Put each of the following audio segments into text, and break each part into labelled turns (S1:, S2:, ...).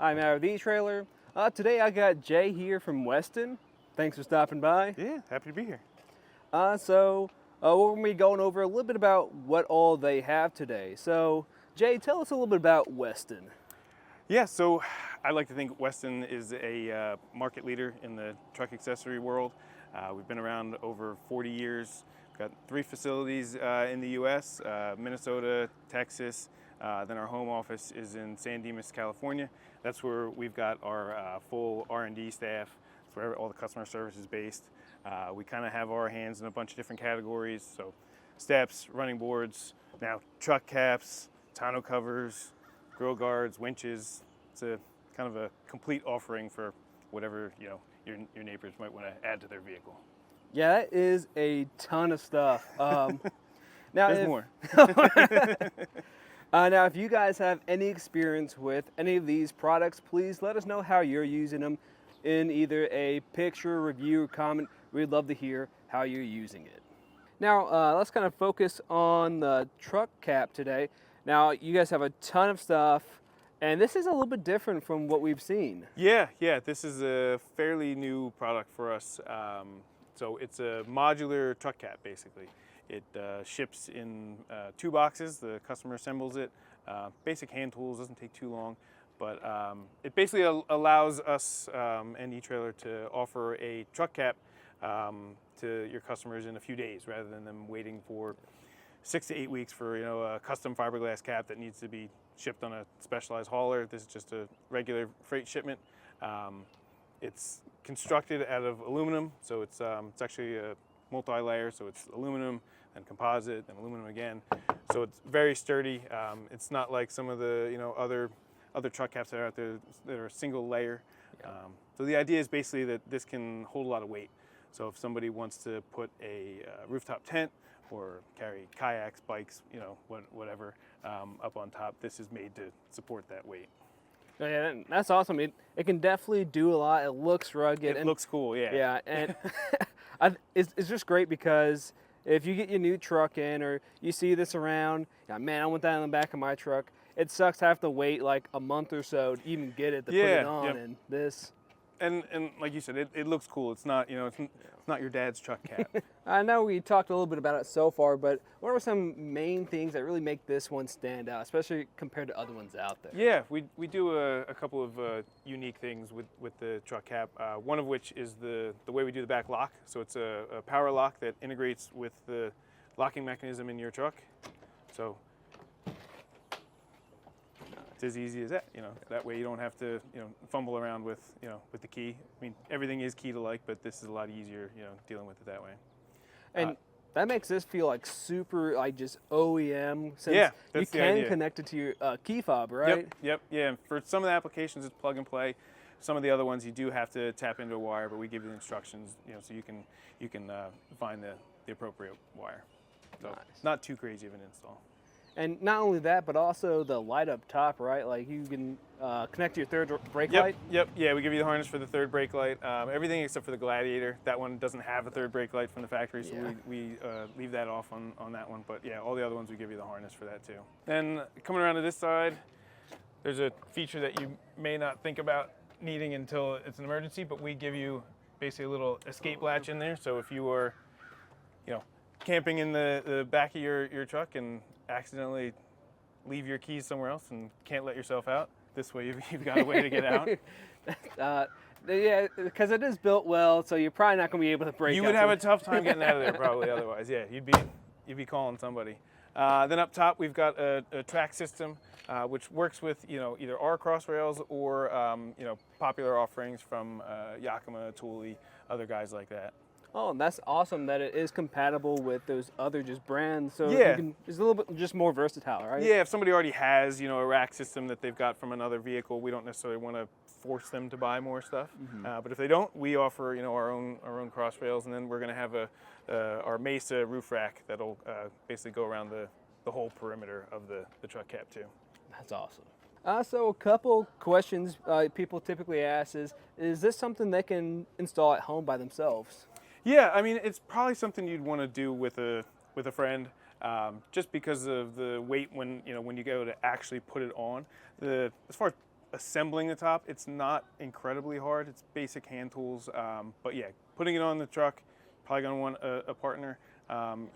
S1: I'm out of Etrailer. Today I got Jay here from Westin. Thanks for stopping by.
S2: Yeah, happy to be here.
S1: We're going to be going over a little bit about what all they have today. So, Jay, tell us a little bit about Westin.
S2: Yeah, so I like to think Westin is a market leader in the truck accessory world. We've been around over 40 years. We've got 3 facilities in the U.S., Minnesota, Texas. Then our home office is in San Dimas, California. That's where we've got our full R&D staff. That's where all the customer service is based. We kind of have our hands in a bunch of different categories. So steps, running boards, now truck caps, tonneau covers, grill guards, winches. It's a kind of a complete offering for whatever your neighbors might want to add to their vehicle.
S1: Yeah, that is a ton of stuff. Now,
S2: There's more.
S1: Now, if you guys have any experience with any of these products, please let us know how you're using them in either a picture, review, or comment. We'd love to hear how you're using it. Now, let's kind of focus on the truck cap today. Now, you guys have a ton of stuff, and this is a little bit different from what we've seen.
S2: Yeah, this is a fairly new product for us. So it's a modular truck cap, basically. It ships in 2 boxes. The customer assembles it. Basic hand tools, doesn't take too long. But it basically allows us and Etrailer to offer a truck cap to your customers in a few days, rather than them waiting for 6 to 8 weeks for a custom fiberglass cap that needs to be shipped on a specialized hauler. This is just a regular freight shipment. It's constructed out of aluminum, so it's actually a multi-layer, so it's aluminum and composite and aluminum again. So it's very sturdy. It's not like some of the other truck caps that are out there that are a single layer.
S1: Yeah.
S2: So the idea is basically that this can hold a lot of weight. So if somebody wants to put a rooftop tent or carry kayaks, bikes, whatever, up on top, this is made to support that weight.
S1: Oh, yeah, that's awesome. It can definitely do a lot. It looks rugged.
S2: It looks cool, yeah.
S1: Yeah, and it's just great because if you get your new truck in or you see this around, man, I want that in the back of my truck. It sucks to have to wait like a month or so to even get it to put it on.
S2: Yep.
S1: And this.
S2: And like you said, it looks cool. It's not it's not your dad's truck cap.
S1: I know we talked a little bit about it so far, but what are some main things that really make this one stand out, especially compared to other ones out there?
S2: Yeah, we do a couple of unique things with the truck cap. One of which is the way we do the back lock. So it's a power lock that integrates with the locking mechanism in your truck. So it's as easy as that. That way you don't have to fumble around with with the key. I mean, everything is key to like, but this is a lot easier dealing with it that way.
S1: And that makes this feel like super just OEM, since you can connect it to your key fob, right?
S2: Yep. Yeah. For some of the applications, it's plug and play. Some of the other ones, you do have to tap into a wire, but we give you the instructions, so you can find the appropriate wire. So
S1: nice.
S2: Not too crazy of an install.
S1: And not only that, but also the light up top, right? Like you can connect to your third brake light.
S2: Yep. Yeah, we give you the harness for the third brake light. Everything except for the Gladiator. That one doesn't have a third brake light from the factory, so we leave that off on that one. But yeah, all the other ones we give you the harness for that too. Then coming around to this side, there's a feature that you may not think about needing until it's an emergency, but we give you basically a little escape latch in there. So if you are, camping in the back of your truck and accidentally leave your keys somewhere else and can't let yourself out, this way you've got a way to get out.
S1: Yeah, because it is built well, so you're probably not going to be able to break out.
S2: You would have a tough time getting out of there probably otherwise. Yeah, you'd be calling somebody. Then up top we've got a track system which works with either our cross rails or popular offerings from Yakima, Thule, other guys like that.
S1: Oh, that's awesome that it is compatible with those other brands. So
S2: Yeah.
S1: it's a little bit just more versatile, right?
S2: Yeah, if somebody already has a rack system that they've got from another vehicle, we don't necessarily want to force them to buy more stuff. But if they don't, we offer our own cross rails, and then we're going to have our Mesa roof rack that'll basically go around the whole perimeter of the truck cap too.
S1: That's awesome. So a couple questions people typically ask is this something they can install at home by themselves?
S2: Yeah, I mean, it's probably something you'd want to do with a friend, just because of the weight when you go to actually put it on. As far as assembling the top, it's not incredibly hard. It's basic hand tools, but yeah, putting it on the truck, probably gonna want a partner.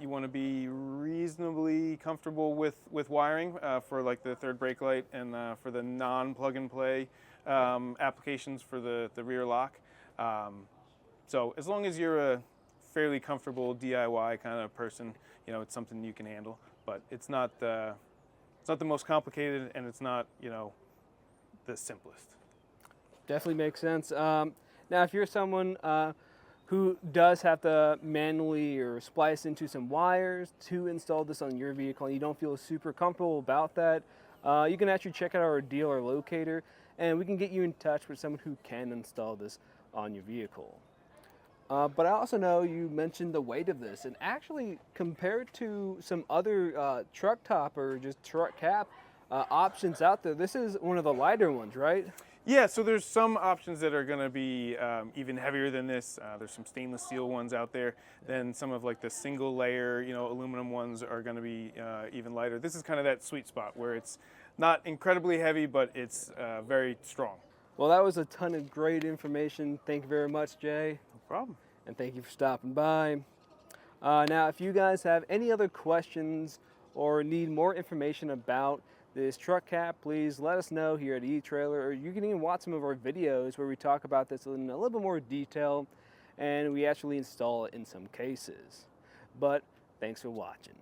S2: You want to be reasonably comfortable with wiring for like the third brake light and for the non-plug and play applications for the rear lock. So as long as you're a fairly comfortable DIY kind of person, you know, it's something you can handle. But it's not the most complicated, and it's not, you know, the simplest.
S1: Definitely makes sense. Now, if you're someone who does have to manually or splice into some wires to install this on your vehicle and you don't feel super comfortable about that, you can actually check out our dealer locator, and we can get you in touch with someone who can install this on your vehicle. But I also know you mentioned the weight of this, and actually compared to some other truck topper, just truck cap options out there, this is one of the lighter ones, right?
S2: Yeah, so there's some options that are going to be even heavier than this. There's some stainless steel ones out there. Then some of like the single layer, you know, aluminum ones are going to be even lighter. This is kind of that sweet spot where it's not incredibly heavy, but it's very strong.
S1: Well, that was a ton of great information. Thank you very much, Jay.
S2: No problem.
S1: And thank you for stopping by. Now, if you guys have any other questions or need more information about this truck cap, please let us know here at Etrailer, or you can even watch some of our videos where we talk about this in a little bit more detail, and we actually install it in some cases. But thanks for watching.